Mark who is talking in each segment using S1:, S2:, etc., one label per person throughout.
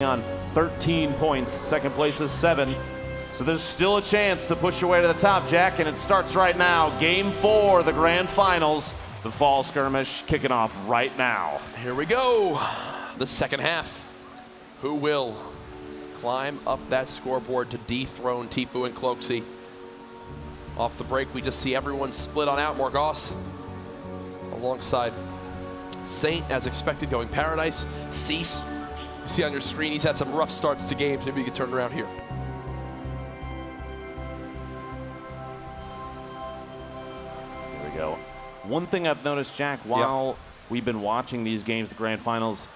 S1: on 13 points. Second place is 7. So there's still a chance to push your way to the top, Jack, and it starts right now. Game 4, the grand finals. The fall skirmish kicking off right now.
S2: Here we go. The second half. Who will climb up that scoreboard to dethrone Tfue and Cloakzy? Off the break, we just see everyone split on out. Morgoss alongside Saint, as expected, going Paradise. Cease, you see on your screen, he's had some rough starts to games. Maybe you can turn it around here.
S1: Here we go. One thing I've noticed, Jack, while we've been watching these games, the grand finals,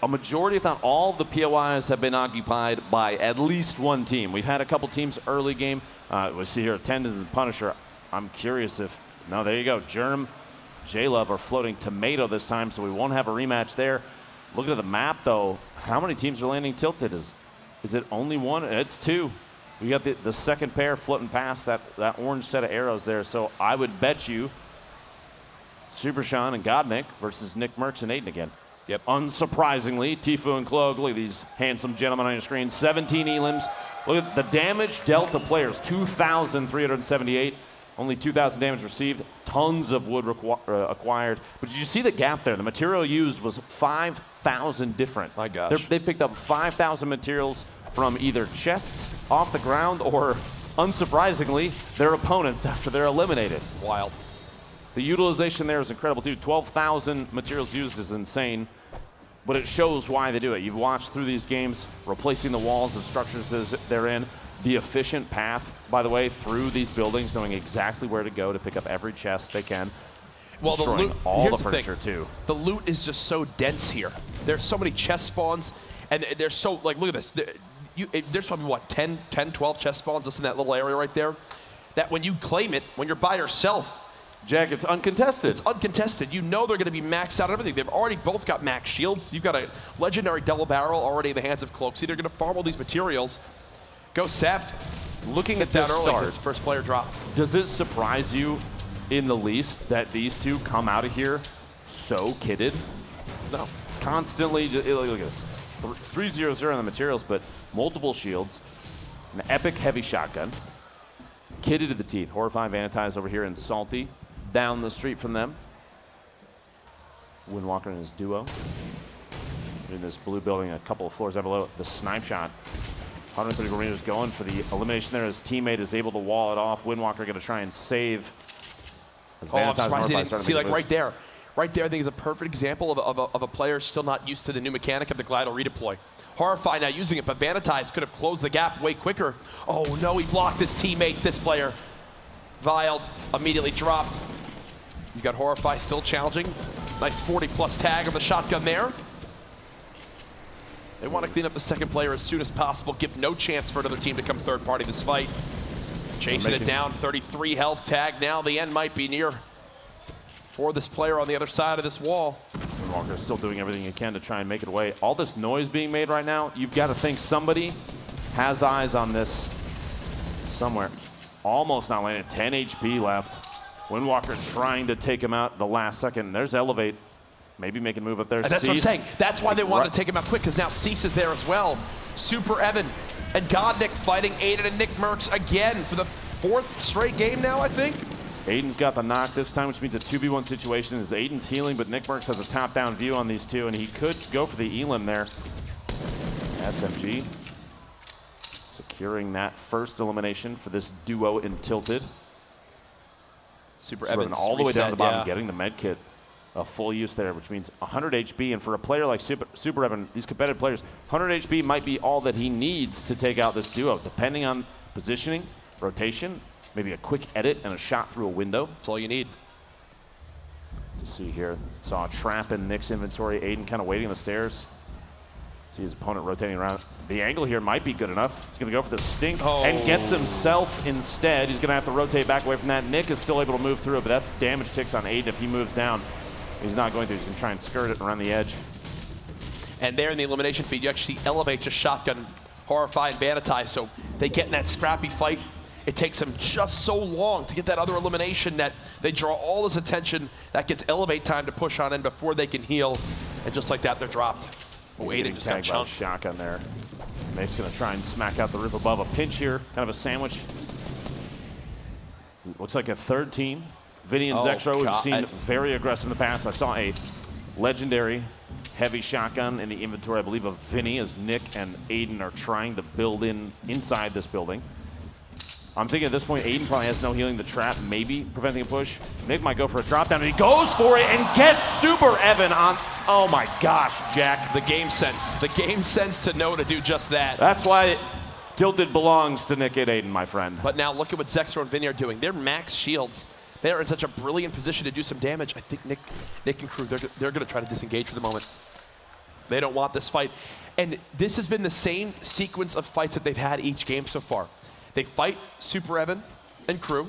S1: a majority, if not all, of the POIs have been occupied by at least one team. We've had a couple teams early game. We see here Tendon and Punisher. I'm curious if, no, there you go. Germ, J-Love are floating Tomato this time, so we won't have a rematch there. Looking at the map, though, how many teams are landing tilted? Is it only one? It's 2. We got the second pair floating past that orange set of arrows there, so I would bet you Super Sean and Godnick versus Nick Mercs and Aiden again. Yep. Unsurprisingly, Tfue and Clog, look at these handsome gentlemen on your screen. 17 elims. Look at the damage dealt to players, 2,378. Only 2,000 damage received. Tons of wood acquired. But did you see the gap there? The material used was 5,000 different.
S2: My gosh.
S1: They picked up 5,000 materials from either chests off the ground or, unsurprisingly, their opponents after they're eliminated.
S2: Wild.
S1: The utilization there is incredible, too. 12,000 materials used is insane, but it shows why they do it. You've watched through these games, replacing the walls of structures they're in, the efficient path, by the way, through these buildings, knowing exactly where to go to pick up every chest they can.
S2: Well, the loot,
S1: all the furniture, too.
S2: The loot is just so dense here. There's so many chest spawns, and they're so, like, look at this. There's probably, what, 10, 12 chest spawns just in that little area right there, that when you claim it, when you're by yourself,
S1: Jack, it's uncontested.
S2: It's uncontested. You know they're going to be maxed out on everything. They've already both got max shields. You've got a legendary double barrel already in the hands of Cloakzy. They're going to farm all these materials. Go Seft.
S1: Looking at
S2: that
S1: this
S2: early,
S1: start,
S2: this first player dropped.
S1: Does it surprise you in the least that these two come out of here so kitted?
S2: No.
S1: Constantly, look at this. 3-0-0 on the materials, but multiple shields, an epic heavy shotgun, kitted to the teeth. Horrifying Vanitize over here and Salty down the street from them. Windwalker and his duo in this blue building a couple of floors down below. The snipe shot. 130 meters going for the elimination there. His teammate is able to wall it off. Windwalker going to try and save. As
S2: I'm surprised he didn't see, like, right there. Right there, I think, is a perfect example of a player still not used to the new mechanic of the Glider redeploy. Horrify now using it, but Vanitize could have closed the gap way quicker. Oh no, he blocked his teammate, this player. Viled immediately dropped. You got Horrify still challenging. Nice 40+ tag of the shotgun there. They want to clean up the second player as soon as possible, give no chance for another team to come third party this fight. Chasing it down, 33 health tag. Now the end might be near for this player on the other side of this wall.
S1: Walker still doing everything he can to try and make it away. All this noise being made right now, you've got to think somebody has eyes on this somewhere. Almost not landed, 10 HP left. Windwalker trying to take him out the last second. There's Elevate, maybe make a move up there.
S2: And that's what I'm saying. That's why they wanted to take him out quick, because now Cease is there as well. Super Evan and Godnick fighting Aiden and Nick Mercs again for the 4th straight game now, I think.
S1: Aiden's got the knock this time, which means a 2v1 situation as Aiden's healing, but Nick Mercs has a top-down view on these two, and he could go for the elim there. SMG securing that first elimination for this duo in Tilted.
S2: Super Evan
S1: all the way down to the bottom, getting the med kit. A full use there, which means 100 HP, and for a player like Super Evan, these competitive players, 100 HP might be all that he needs to take out this duo, depending on positioning, rotation, maybe a quick edit and a shot through a window.
S2: That's all you need.
S1: To see here, saw a trap in Nick's inventory. Aiden kind of waiting on the stairs. See his opponent rotating around. The angle here might be good enough. He's going to go for the stink and gets himself instead. He's going to have to rotate back away from that. Nick is still able to move through it, but that's damage ticks on Aiden if he moves down. He's not going to. He's going to try and skirt it around the edge.
S2: And there in the elimination feed, you actually elevate just shotgun, Horrify, and Vanitize, so they get in that scrappy fight. It takes them just so long to get that other elimination that they draw all this attention. That gives Elevate time to push on in before they can heal. And just like that, they're dropped. Oh, Aiden just got chunked.
S1: Shotgun there. Nick's going to try and smack out the roof above. A pinch here, kind of a sandwich. Looks like a third team. Vinny and Zexro, we've seen very aggressive in the past. I saw a legendary heavy shotgun in the inventory, I believe, of Vinny, as Nick and Aiden are trying to build inside this building. I'm thinking at this point, Aiden probably has no healing. The trap maybe preventing a push. Nick might go for a drop down, and he goes for it and gets Super Evan on. Oh my gosh, Jack.
S2: The game sense. The game sense to know to do just that.
S1: That's why Tilted belongs to Nick and Aiden, my friend.
S2: But now look at what Zexro and Vinny are doing. They're max shields. They are in such a brilliant position to do some damage. I think Nick and crew, they're going to try to disengage for the moment. They don't want this fight. And this has been the same sequence of fights that they've had each game so far. They fight Super Evan and crew.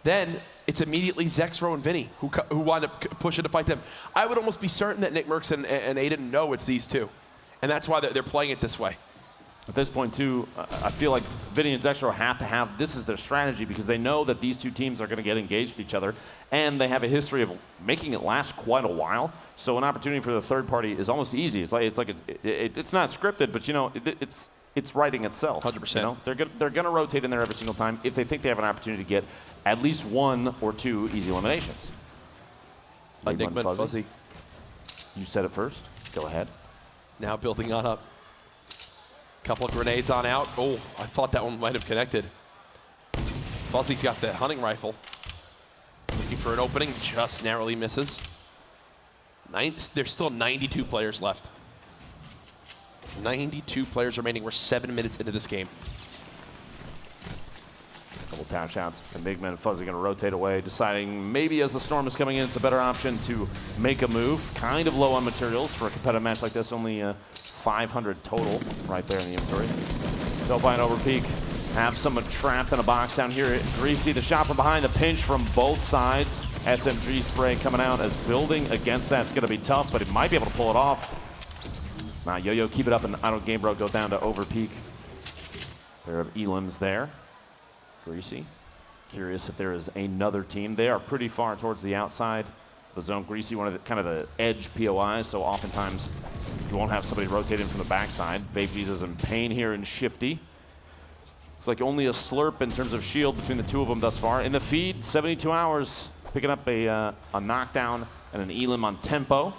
S2: Then it's immediately Zexro and Vinny who wind up pushing to fight them. I would almost be certain that Nick Merckx and Aiden know it's these two. And that's why they're playing it this way.
S1: At this point, too, I feel like Vinny and Zexro have to have, this is their strategy, because they know that these two teams are going to get engaged with each other, and they have a history of making it last quite a while. So an opportunity for the third party is almost easy. It's not scripted, but you know, it's writing itself.
S2: 100%.
S1: You know? They're going to rotate in there every single time if they think they have an opportunity to get at least 1 or 2 easy eliminations.
S2: Enigma and Fuzzy.
S1: You said it first. Go ahead.
S2: Now building on up. Couple of grenades on out. Oh, I thought that one might have connected. Fuzzy's got the hunting rifle. Looking for an opening, just narrowly misses. There's still 92 players left. 92 players remaining. We're 7 minutes into this game.
S1: Couple tap shots. Enigma and Fuzzy going to rotate away, deciding maybe as the storm is coming in, it's a better option to make a move. Kind of low on materials for a competitive match like this. Only 500 total right there in the inventory. They'll buy an over peak. Have someone trapped in a box down here. Greasy, the shot from behind, the pinch from both sides. SMG spray coming out as building against that. It's going to be tough, but he might be able to pull it off. Now, Yo-Yo, keep it up, and I don't Game Bro go down to over peak. Pair of elims there. Greasy. Curious if there is another team. They are pretty far towards the outside of the zone. Greasy, one of the kind of the edge POIs, so oftentimes you won't have somebody rotating from the backside. Vape Jesus in pain here and Shifty. Looks like only a slurp in terms of shield between the two of them thus far. In the feed, 72 hours, picking up a knockdown and an elim on tempo,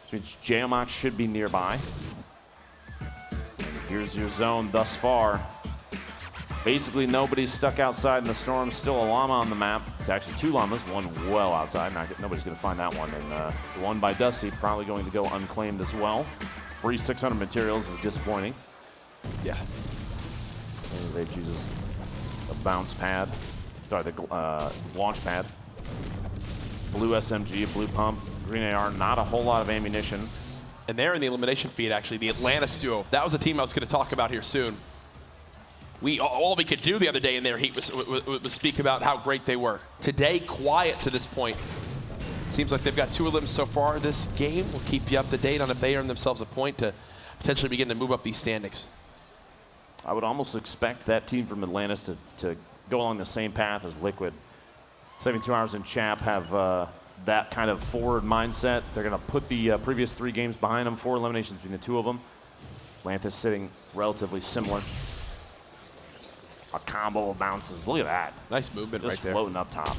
S1: which means Geomox should be nearby. Here's your zone thus far. Basically, nobody's stuck outside in the storm. Still a llama on the map. It's actually 2 llamas, one well outside. Nobody's going to find that one. And the one by Dusty probably going to go unclaimed as well. Free 600 materials is disappointing.
S2: Yeah.
S1: They chooses a bounce pad. Sorry, the launch pad. Blue SMG, blue pump, green AR. Not a whole lot of ammunition.
S2: And they're in the elimination feed, actually. The Atlantis duo. That was a team I was going to talk about here soon. All we could do the other day in their heat was speak about how great they were. Today, quiet to this point. Seems like they've got 2 of them so far this game. We'll keep you up to date on if they earn themselves a point to potentially begin to move up these standings.
S1: I would almost expect that team from Atlantis to go along the same path as Liquid. 72 Hours and Chap have that kind of forward mindset. They're going to put the previous 3 games behind them, 4 eliminations between the 2 of them. Atlantis sitting relatively similar. A combo of bounces. Look at that.
S2: Nice movement right there.
S1: Just floating up top.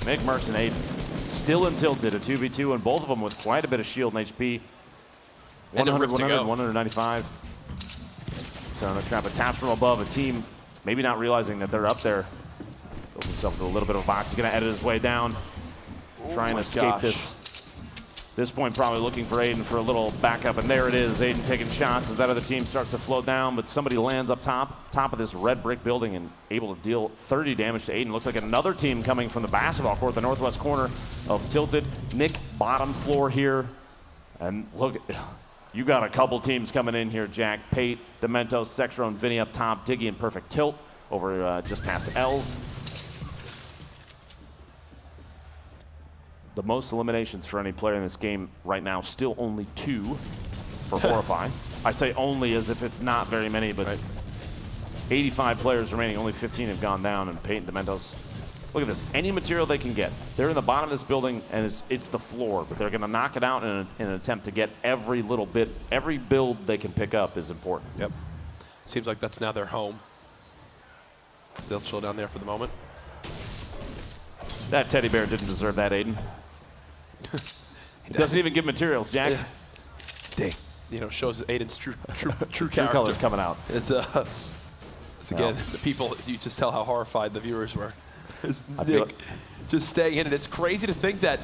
S1: Nick Merckx and Aiden still in tilted, a 2v2, and both of them with quite a bit of shield and HP. 100, 100, 195. So on the trap, a tap from above, a team maybe not realizing that they're up there. Builds himself into a little bit of a box. He's going to edit his way down. Trying to escape this. This point, probably looking for Aiden for a little backup, and there it is. Aiden taking shots as that other team starts to float down, but somebody lands up top of this red brick building and able to deal 30 damage to Aiden. Looks like another team coming from the basketball court, the northwest corner of Tilted. Nick, bottom floor here, and look, you got a couple teams coming in here, Jack. Pate, Dementos, Zexro, and Vinny up top. Diggy in perfect tilt over just past L's. The most eliminations for any player in this game right now, still only 2 for Horrify. I say only as if it's not very many, but 85 players remaining, only 15 have gone down, and Pate and Dementos Look at this. Any material they can get. They're in the bottom of this building, and it's the floor, but they're going to knock it out in an attempt to get every little bit. Every build they can pick up is important.
S2: Yep. Seems like that's now their home. Still chill down there for the moment.
S1: That teddy bear didn't deserve that, Aiden. He doesn't even give materials, Jack.
S2: Yeah. Dang. You know, shows Aiden's true
S1: True
S2: character.
S1: colors coming out.
S2: It's again, the people, you just tell how horrified the viewers were. Nick just staying in it. It's crazy to think that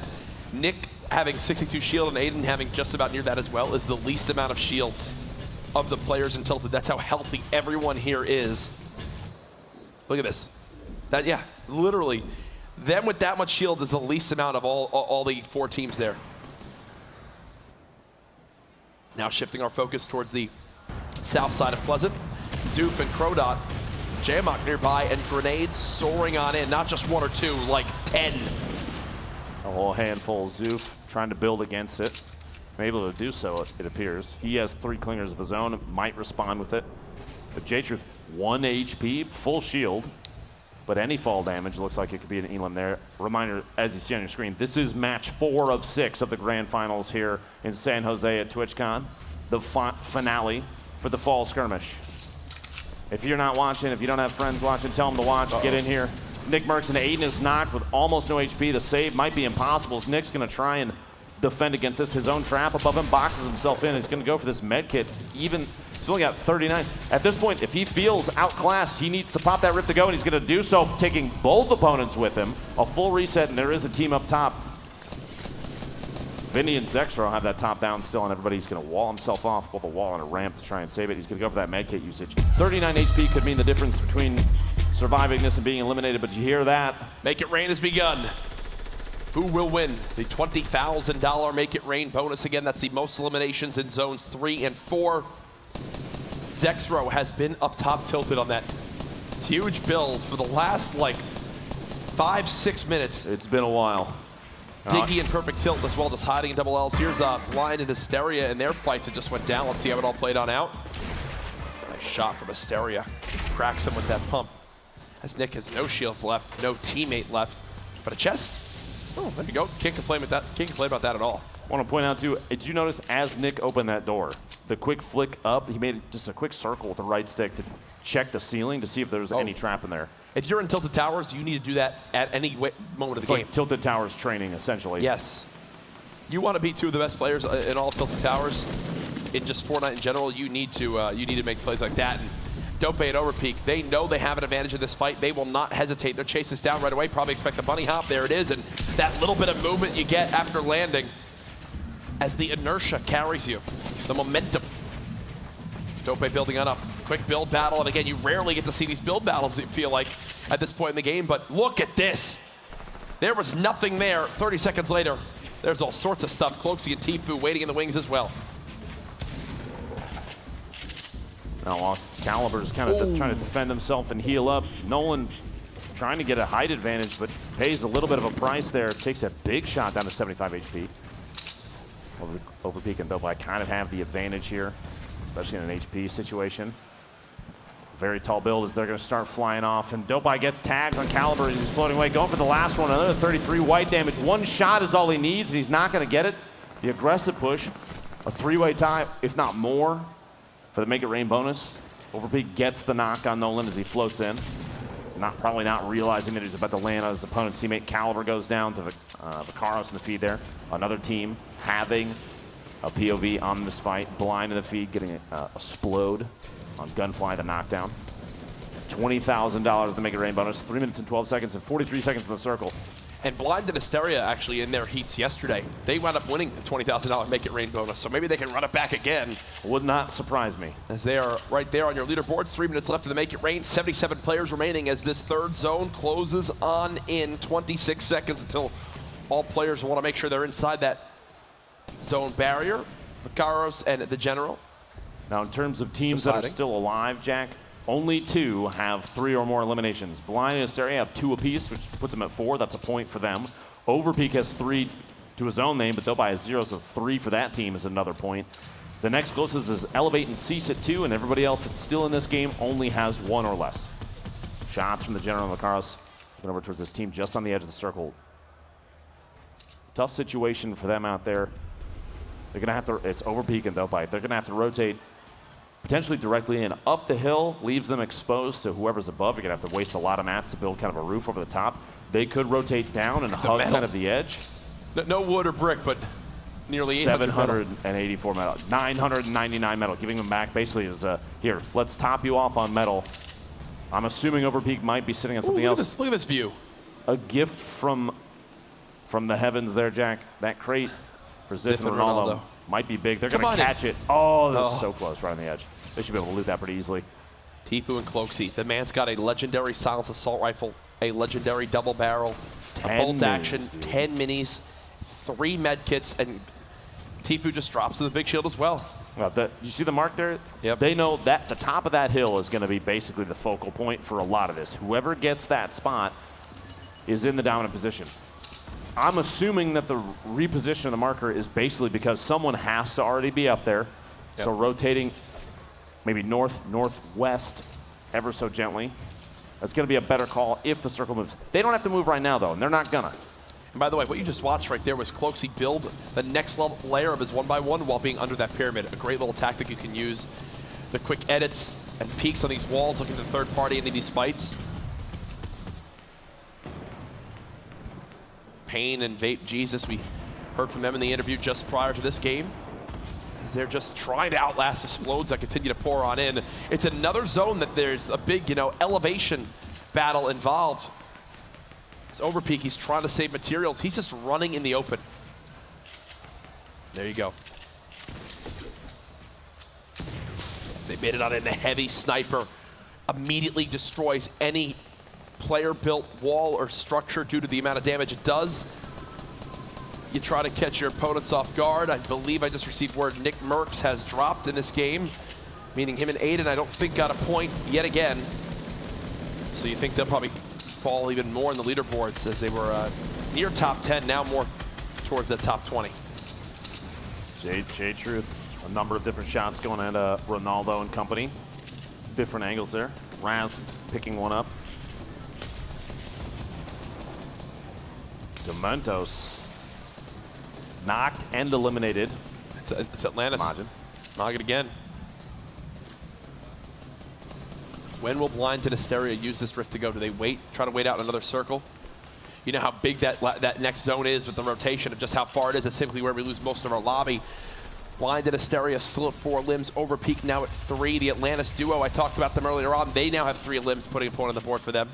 S2: Nick having 62 shield and Aiden having just about near that as well is the least amount of shields of the players in Tilted. That's how healthy everyone here is. Look at this. That, yeah, literally, them with that much shield is the least amount of all the 4 teams there. Now shifting our focus towards the south side of Pleasant. Zoop and Crodot, Jamok nearby, and grenades soaring on in. Not just 1 or 2, like 10.
S1: A whole handful. Zoop trying to build against it. Able to do so, it appears. He has 3 clingers of his own, might respond with it. But J-Truth, 1 HP, full shield. But any fall damage looks like it could be an Elam there. Reminder, as you see on your screen, this is match 4 of 6 of the Grand Finals here in San Jose at TwitchCon. The finale for the fall skirmish. If you're not watching, if you don't have friends watching, tell them to watch. Get in here. Nick Merckx and Aiden is knocked with almost no HP. The save might be impossible. Nick's going to try and defend against this. His own trap above him boxes himself in. He's going to go for this med kit. Even he's only got 39. At this point, if he feels outclassed, he needs to pop that rip to go, and he's going to do so, taking both opponents with him. A full reset, and there is a team up top. Vinny and Zexro have that top down still, and everybody's going to wall himself off, both a wall and a ramp to try and save it. He's going to go for that med kit usage. 39 HP could mean the difference between surviving this and being eliminated, but you hear that.
S2: Make It Rain has begun. Who will win the $20,000 Make It Rain bonus? Again, that's the most eliminations in zones 3 and 4. Zexro has been up top tilted on that huge build for the last, like, 5-6 minutes.
S1: It's been a while.
S2: Diggy and Perfect Tilt as well, just hiding in double L's. Here's Blind and Hysteria in their fights that just went down. Let's see how it all played on out. Nice shot from Hysteria. Cracks him with that pump. As Nick has no shields left, no teammate left, but a chest. Oh, there you go. Can't complain with that. Can't complain about that at all.
S1: I want to point out too, did you notice as Nick opened that door, the quick flick up, he made just a quick circle with the right stick to check the ceiling to see if there was any trap in there.
S2: If you're in Tilted Towers, you need to do that at any moment of the game.
S1: It's like Tilted Towers training, essentially.
S2: Yes. You want to be 2 of the best players in all Tilted Towers. In just Fortnite in general, you need to make plays like that. And Dope and Overpeak, they know they have an advantage in this fight. They will not hesitate. They'll chase this down right away. Probably expect a bunny hop. There it is. And that little bit of movement you get after landing as the inertia carries you, the momentum. Dope building on up. Quick build battle, and again, you rarely get to see these build battles, you feel like, at this point in the game, but look at this. There was nothing there. 30 seconds later, there's all sorts of stuff. Cloaksy and Tfue waiting in the wings as well.
S1: Now, Caliber's kind of trying to defend himself and heal up. Nolan trying to get a height advantage, but pays a little bit of a price there. Takes a big shot down to 75 HP. Overpeak and Dope kind of have the advantage here, especially in an HP situation. Very tall build as they're going to start flying off, and Dope gets tags on Caliber as he's floating away, going for the last one. Another 33 white damage. 1 shot is all he needs, and he's not going to get it. The aggressive push, a 3-way tie, if not more, for the Make It Rain bonus. Overpeak gets the knock on Nolan as he floats in. Probably not realizing that he's about to land on his opponent's teammate. Caliber goes down to Vicaros in the feed there. Another team having a POV on this fight. Blind in the feed, getting a explode on Gunfly, the knockdown. $20,000 to Make It Rain bonus. 3 minutes and 12 seconds and 43 seconds in the circle.
S2: And Blind and Hysteria actually in their heats yesterday, they wound up winning the $20,000 Make It Rain bonus, so maybe they can run it back again.
S1: Would not surprise me.
S2: As they are right there on your leaderboards. 3 minutes left in the Make It Rain. 77 players remaining as this 3rd zone closes on in. 26 seconds until all players want to make sure they're inside that zone barrier. Vicaros and the General.
S1: Now, in terms of teams that are still alive, Jack, only 2 have 3 or more eliminations. Blind and Hysteria have 2 apiece, which puts them at 4. That's a point for them. Overpeak has 3 to his own name, but Dope has 0, so 3 for that team is another point. The next closest is Elevate and Cease at 2, and everybody else that's still in this game only has 1 or less. Shots from the General and Vicaros. Looking over towards this team just on the edge of the circle. Tough situation for them out there. They're going to have to, it's over peak and they'll bite. They're going to have to rotate potentially directly in up the hill, leaves them exposed to whoever's above. You're going to have to waste a lot of mats to build kind of a roof over the top. They could rotate down and hug kind of the edge.
S2: No wood or brick, but nearly
S1: 784 metal. 999 metal, giving them back basically is, here, let's top you off on metal. I'm assuming Overpeak might be sitting on something else.
S2: Look at this view.
S1: A gift from the heavens there, Jack. That crate for Ziff and Ronaldo might be big. They're going to catch it. Oh, this is so close, right on the edge. They should be able to loot that pretty easily.
S2: Tfue and Cloakzy. The man's got a legendary silence assault rifle, a legendary double barrel, a bolt action, 10 minis, 3 med kits, and Tfue just drops to the big shield as well.
S1: Well, you see the mark there?
S2: Yep.
S1: They know that the top of that hill is going to be basically the focal point for a lot of this. Whoever gets that spot is in the dominant position. I'm assuming that the reposition of the marker is basically because someone has to already be up there. Yep. So rotating maybe north, northwest ever so gently. That's going to be a better call if the circle moves. They don't have to move right now, though, and they're not gonna.
S2: And by the way, what you just watched right there was Cloakzy build the next level layer of his 1x1 while being under that pyramid. A great little tactic you can use. The quick edits and peeks on these walls, looking to the third party into these fights. Pain and Vape Jesus, we heard from them in the interview just prior to this game. As they're just trying to outlast explodes that continue to pour on in. It's another zone that there's a big, elevation battle involved. It's Overpeak, he's trying to save materials. He's just running in the open. There you go. They made it on in the heavy sniper. Immediately destroys any player-built wall or structure due to the amount of damage it does. You try to catch your opponents off guard. I believe I just received word Nick Merckx has dropped in this game, meaning him and Aiden, I don't think, got a point yet again. So you think they'll probably fall even more in the leaderboards as they were near top 10, now more towards the top 20.
S1: J Truth, a number of different shots going at Ronaldo and company. Different angles there. Raz picking one up. Dementos knocked and eliminated.
S2: It's Atlantis. Nog it again. When will Blind and Hysteria use this rift to go? Do they wait, try to wait out another circle? You know how big that next zone is with the rotation of just how far it is. It's typically where we lose most of our lobby. Blind and Hysteria still at 4 limbs. Overpeak now at 3. The Atlantis duo, I talked about them earlier on. They now have 3 limbs, putting a point on the board for them.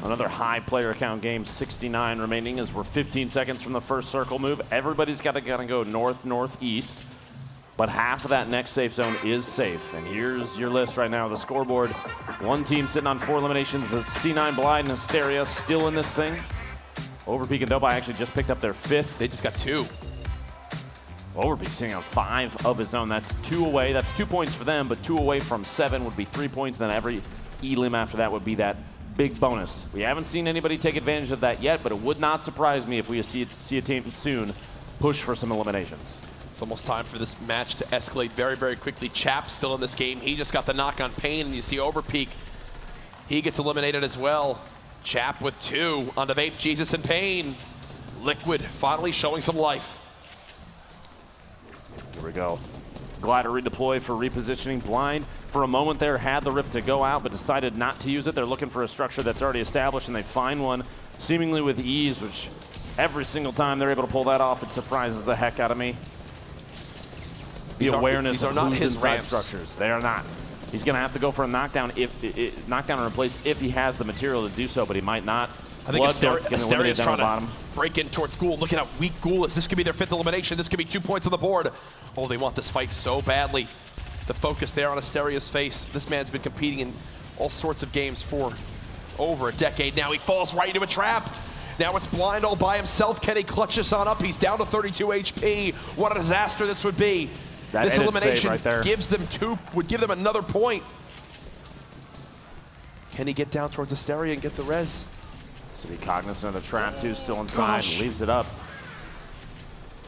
S1: Another high player count game, 69 remaining as we're 15 seconds from the first circle move. Everybody's got to go north, northeast, but half of that next safe zone is safe. And here's your list right now, the scoreboard. One team sitting on 4 eliminations, the C9 Blind and Hysteria still in this thing. Overpeak and Dobai actually just picked up their 5th.
S2: They just got 2.
S1: Overpeak sitting on 5 of his own. That's 2 away. That's 2 points for them, but 2 away from 7 would be 3 points. Then every E-lim after that would be that big bonus. We haven't seen anybody take advantage of that yet, but it would not surprise me if we see a team soon push for some eliminations.
S2: It's almost time for this match to escalate very, very quickly. Chap still in this game. He just got the knock on Pain, and you see Overpeak. He gets eliminated as well. Chap with 2 on the Vape Jesus and Pain. Liquid finally showing some life.
S1: Here we go. Glider redeploy for repositioning. Blind for a moment there had the rift to go out, but decided not to use it. They're looking for a structure that's already established, and they find one seemingly with ease, which every single time they're able to pull that off, it surprises the heck out of me. The awareness of who's inside structures. They are not. He's going to have to go for a knockdown knockdown or replace if he has the material to do so, but he might not.
S2: I think Asteria's trying to break in towards Ghoul. Look at how weak Ghoul is. This could be their 5th elimination. This could be 2 points on the board. Oh, they want this fight so badly. The focus there on Asteria's face. This man's been competing in all sorts of games for over a decade now. He falls right into a trap. Now it's Blind all by himself. Can he clutch this on up? He's down to 32 HP. What a disaster this would be. This elimination right gives them would give them another point. Can he get down towards Asteria and get the res?
S1: So be cognizant of the trap too, still inside, and leaves it up.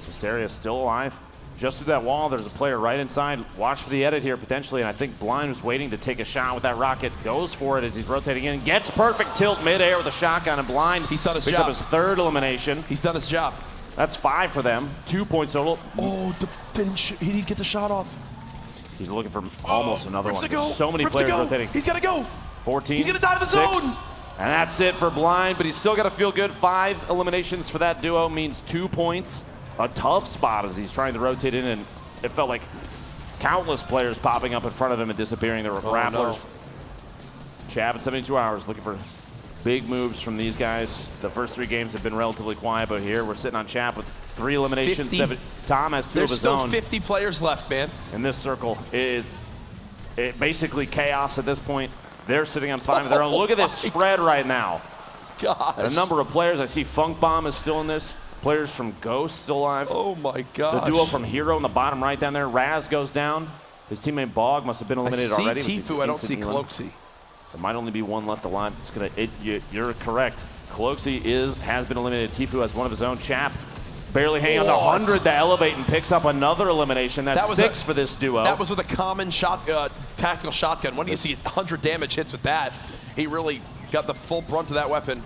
S1: Asteria's still alive. just through that wall. There's a player right inside. Watch for the edit here potentially, and I think Blind was waiting to take a shot with that rocket. Goes for it as he's rotating in. Gets perfect tilt midair with a shotgun, and Blind
S2: he's done his
S1: picks
S2: job.
S1: up his third elimination.
S2: He's done his job.
S1: That's 5 for them. 2 points total.
S2: Oh, he didn't get the shot off.
S1: He's looking for almost another one.
S2: Go.
S1: So many players rotating.
S2: He's got to go.
S1: 14.
S2: He's going to die to the
S1: 6.
S2: zone.
S1: And that's it for Blind, but he's still got to feel good. 5 eliminations for that duo means 2 points. A tough spot as he's trying to rotate in, and it felt like countless players popping up in front of him and disappearing. There were grapplers. No. Chab at 72 hours looking for big moves from these guys. The first 3 games have been relatively quiet, but here we're sitting on Chab with 3 eliminations. Tom has 2 of his own.
S2: There's still 50 players left, man.
S1: And this circle is basically chaos at this point. They're sitting on 5 of their own. Look at this spread right now.
S2: Gosh.
S1: A number of players. I see Funk Bomb is still in this. Players from Ghost still alive.
S2: Oh my gosh.
S1: The duo from Hero in the bottom right down there. Raz goes down. His teammate Bog must have been eliminated already.
S2: I see Tfue, I don't see Cloaksy.
S1: There might only be 1 left alive. You're correct. Cloaksy has been eliminated. Tfue has 1 of his own. Chap barely hanging on to 100 to elevate and picks up another elimination. That's 6 for this duo.
S2: That was with a common tactical shotgun. When do you see 100 damage hits with that? He really got the full brunt of that weapon.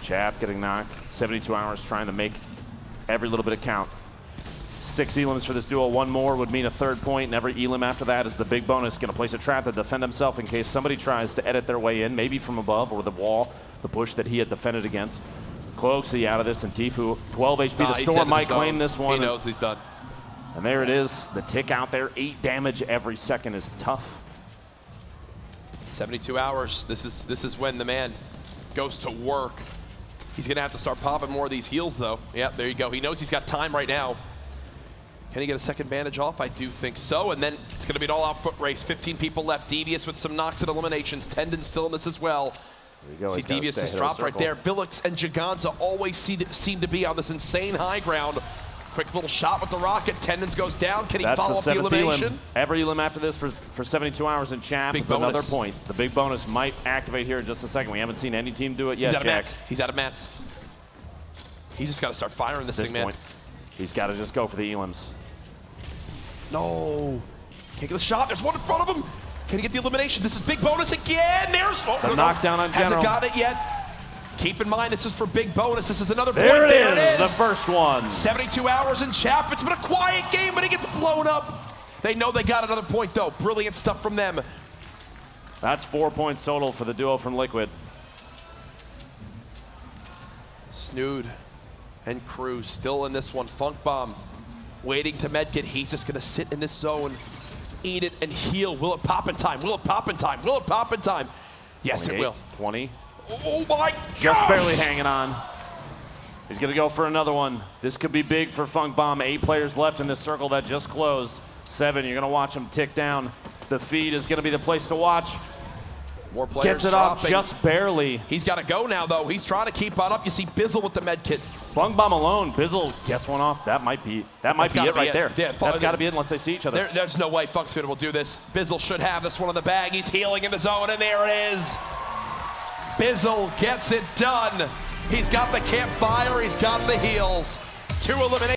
S1: Chap getting knocked. 72 hours trying to make every little bit count. 6 elims for this duo. 1 more would mean a 3rd point, and every elim after that is the big bonus. Going to place a trap to defend himself in case somebody tries to edit their way in, maybe from above or the wall, the push that he had defended against. Cloaksy out of this, and Tfue 12 HP. The Storm might claim this one.
S2: He knows he's done.
S1: And there it is. The tick out there. 8 damage every second is tough.
S2: 72 hours. This is when the man goes to work. He's going to have to start popping more of these heals, though. Yep, there you go. He knows he's got time right now. Can he get a second bandage off? I do think so. And then it's going to be an all-out foot race. 15 people left. Devious with some knocks and eliminations. Tendon still in this as well.
S1: There you go.
S2: See, Devious just dropped right there. Billix and Giganza always seem to be on this insane high ground. Quick little shot with the rocket. Tendons goes down. Can he follow up the elimination?
S1: Elim. Every elim after this for 72 hours in Chap is another point. The big bonus might activate here in just a second. We haven't seen any team do it yet, Jack.
S2: He's out of mats. He's just got to start firing this thing, man.
S1: He's got to just go for the elims.
S2: No. Can't get the shot. There's one in front of him. Can he get the elimination? This is big bonus again. There's
S1: the knockdown on General.
S2: Hasn't got it yet. Keep in mind, this is for big bonus. This is another point.
S1: There it is. The first one.
S2: 72 hours in Chap. It's been a quiet game, but it gets blown up. They know they got another point, though. Brilliant stuff from them.
S1: That's 4 points total for the duo from Liquid.
S2: Snood and Cruz still in this one. Funk Bomb waiting to medkit. He's just going to sit in this zone, eat it, and heal. Will it pop in time? Will it pop in time? Will it pop in time? Yes, it will.
S1: 20.
S2: Oh my God!
S1: Just barely hanging on. He's going to go for another one. This could be big for Funk Bomb. 8 players left in this circle that just closed. 7, you're going to watch them tick down. The feed is going to be the place to watch.
S2: More players
S1: Gets it
S2: dropping.
S1: up just barely.
S2: He's got to go now, though. He's trying to keep on up. You see Bizzle with the med kit.
S1: Funk Bomb alone. Bizzle gets one off. That might be it right there. Yeah, that's got to be it unless they see each other.
S2: There's no way Funk Snood will do this. Bizzle should have this one in the bag. He's healing in the zone, and there it is. Bizzle gets it done. He's got the campfire. He's got the heals. 2 eliminations.